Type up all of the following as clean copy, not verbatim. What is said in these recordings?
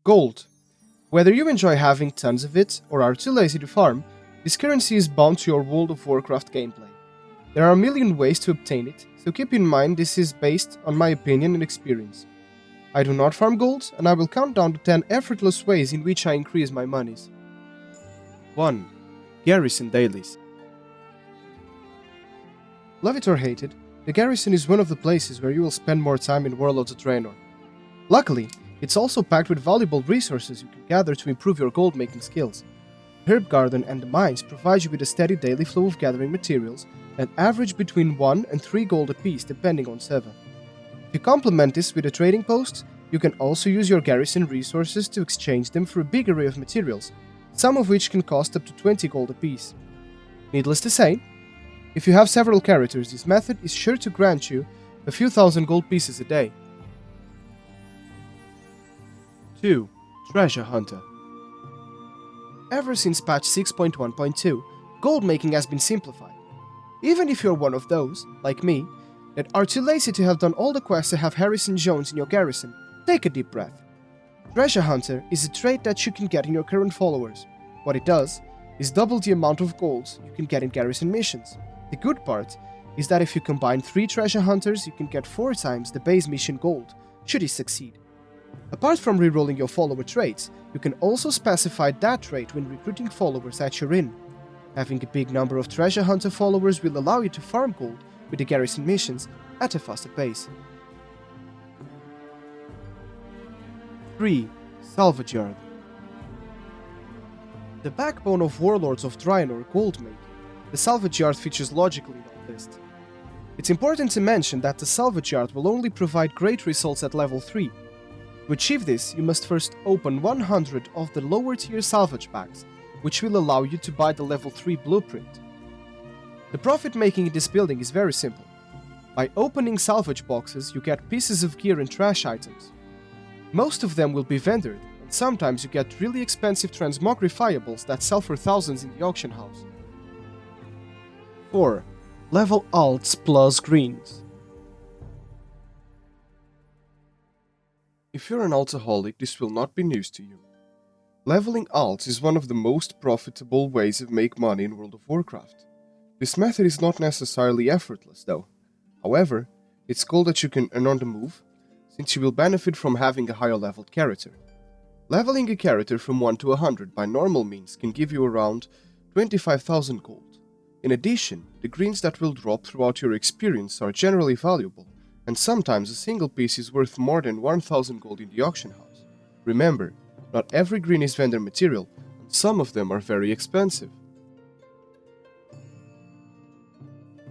Gold. Whether you enjoy having tons of it or are too lazy to farm, this currency is bound to your World of Warcraft gameplay. There are a million ways to obtain it, so keep in mind this is based on my opinion and experience. I do not farm gold, and I will count down the 10 effortless ways in which I increase my monies. 1. Garrison dailies. Love it or hate it, the Garrison is one of the places where you will spend more time in Warlords of Draenor. Luckily, it's also packed with valuable resources you can gather to improve your gold-making skills. The Herb Garden and the mines provide you with a steady daily flow of gathering materials that average between 1 and 3 gold apiece depending on server. If you complement this with a trading post, you can also use your Garrison resources to exchange them for a big array of materials, some of which can cost up to 20 gold apiece. Needless to say, if you have several characters, this method is sure to grant you a few thousand gold pieces a day. 2. Treasure Hunter. Ever since patch 6.1.2, gold making has been simplified. Even if you're one of those, like me, that are too lazy to have done all the quests to have Harrison Jones in your Garrison, take a deep breath. Treasure Hunter is a trait that you can get in your current followers. What it does is double the amount of gold you can get in Garrison missions. The good part is that if you combine 3 Treasure Hunters, you can get 4 times the base mission gold, should you succeed. Apart from rerolling your follower traits, you can also specify that trait when recruiting followers that you're in. Having a big number of Treasure Hunter followers will allow you to farm gold with the Garrison missions at a faster pace. 3. Salvage Yard. The backbone of Warlords of Draenor gold making, the Salvage Yard features logically in our list. It's important to mention that the Salvage Yard will only provide great results at level 3. To achieve this, you must first open 100 of the lower tier salvage bags, which will allow you to buy the level 3 blueprint. The profit making in this building is very simple. By opening salvage boxes, you get pieces of gear and trash items. Most of them will be vendored, and sometimes you get really expensive transmogrifiables that sell for thousands in the auction house. 4. Level alts plus greens. If you're an alcoholic, this will not be news to you. Leveling alts is one of the most profitable ways of make money in World of Warcraft. This method is not necessarily effortless though. However, it's cool that you can earn on the move, since you will benefit from having a higher leveled character. Leveling a character from 1 to 100 by normal means can give you around 25,000 gold. In addition, the greens that will drop throughout your experience are generally valuable, and sometimes a single piece is worth more than 1,000 gold in the auction house. Remember, not every green is vendor material, and some of them are very expensive.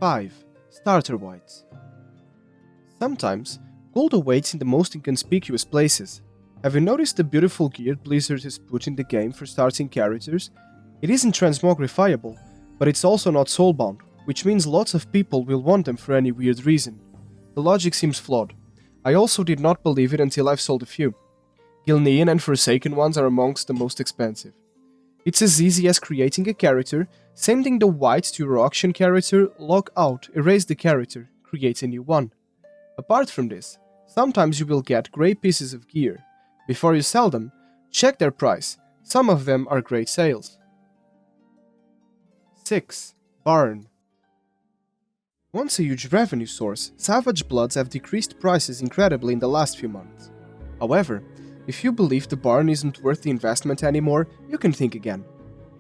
5. Starter Whites. Sometimes, gold awaits in the most inconspicuous places. Have you noticed the beautiful gear Blizzard has put in the game for starting characters? It isn't transmogrifiable, but it's also not soulbound, which means lots of people will want them for any weird reason. The logic seems flawed. I also did not believe it until I've sold a few. Gilnean and Forsaken ones are amongst the most expensive. It's as easy as creating a character, sending the whites to your auction character, log out, erase the character, create a new one. Apart from this, sometimes you will get great pieces of gear. Before you sell them, check their price. Some of them are great sales. 6. Barn. Once a huge revenue source, Savage Bloods have decreased prices incredibly in the last few months. However, if you believe the barn isn't worth the investment anymore, you can think again.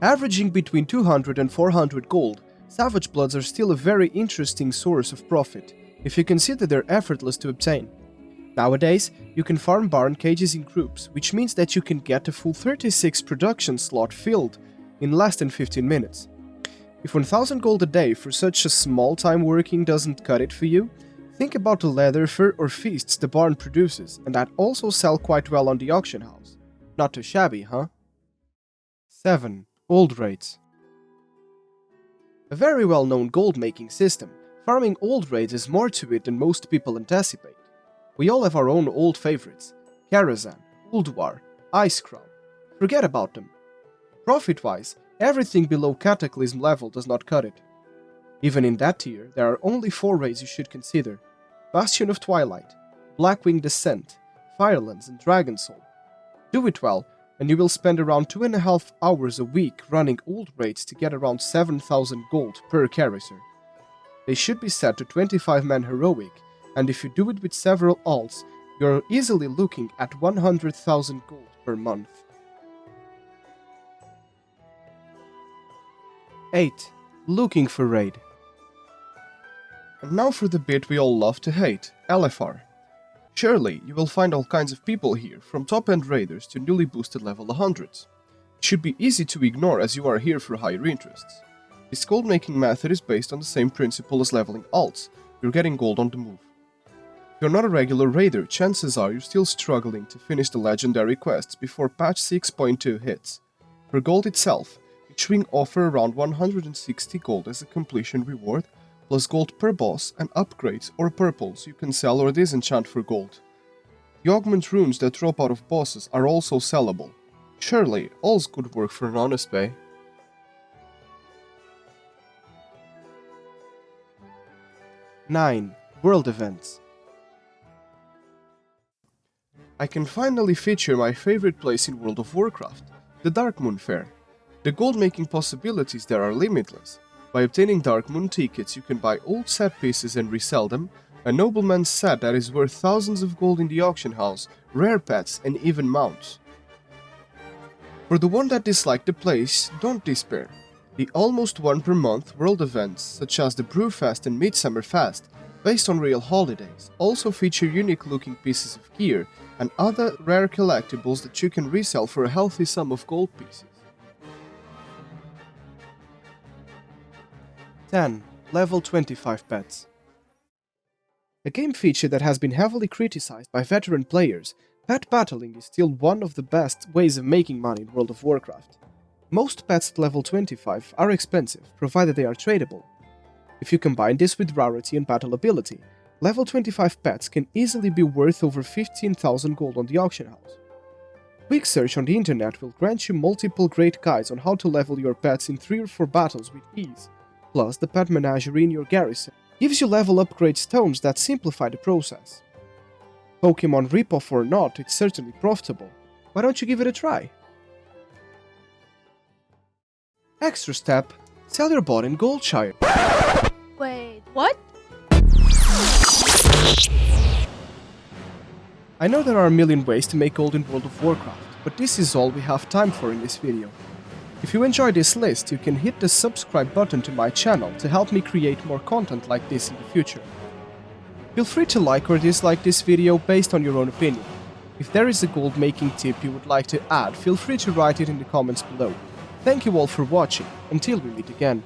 Averaging between 200 and 400 gold, Savage Bloods are still a very interesting source of profit, if you consider they're effortless to obtain. Nowadays, you can farm barn cages in groups, which means that you can get a full 36 production slot filled in less than 15 minutes. If 1000 gold a day for such a small time working doesn't cut it for you, think about the leather, fur or feasts the barn produces, and that also sell quite well on the auction house. Not too shabby, huh? 7. Old Raids. A very well-known gold-making system, farming old raids is more to it than most people anticipate. We all have our own old favorites: Garrison, Ulduar, Icecrown. Forget about them. Profit-wise, everything below Cataclysm level does not cut it. Even in that tier, there are only 4 raids you should consider: Bastion of Twilight, Blackwing Descent, Firelands and Dragonsoul. Do it well, and you will spend around 2.5 hours a week running ult raids to get around 7,000 gold per Garrison. They should be set to 25-man heroic, and if you do it with several alts, you're easily looking at 100,000 gold per month. 8. Looking for raid. And now for the bit we all love to hate, LFR. Surely, you will find all kinds of people here, from top-end raiders to newly boosted level 100s. It should be easy to ignore as you are here for higher interests. This gold-making method is based on the same principle as leveling alts, you're getting gold on the move. If you're not a regular raider, chances are you're still struggling to finish the legendary quests before patch 6.2 hits. For gold itself, each ring offers around 160 gold as a completion reward, plus gold per boss and upgrades or purples you can sell or disenchant for gold. The augment runes that drop out of bosses are also sellable. Surely, all's good work for an honest pay. 9. World events. I can finally feature my favorite place in World of Warcraft, the Dark Moon Fair. The gold-making possibilities there are limitless. By obtaining Dark Moon tickets, you can buy old set pieces and resell them, a nobleman's set that is worth thousands of gold in the auction house, rare pets, and even mounts. For the one that disliked the place, don't despair. The almost one per month world events, such as the Brewfest and Midsummer Fest, based on real holidays, also feature unique looking pieces of gear and other rare collectibles that you can resell for a healthy sum of gold pieces. 10. Level 25 pets. A game feature that has been heavily criticized by veteran players, pet battling is still one of the best ways of making money in World of Warcraft. Most pets at level 25 are expensive, provided they are tradable. If you combine this with rarity and battle ability, level 25 pets can easily be worth over 15,000 gold on the auction house. Quick search on the internet will grant you multiple great guides on how to level your pets in 3 or 4 battles with ease. Plus, the pet menagerie in your garrison gives you level upgrade stones that simplify the process. Pokemon ripoff or not, it's certainly profitable. Why don't you give it a try? Extra step, sell your bot in Goldshire. Wait, what? I know there are a million ways to make gold in World of Warcraft, but this is all we have time for in this video. If you enjoy this list, you can hit the subscribe button to my channel to help me create more content like this in the future. Feel free to like or dislike this video based on your own opinion. If there is a gold making tip you would like to add, feel free to write it in the comments below. Thank you all for watching, until we meet again.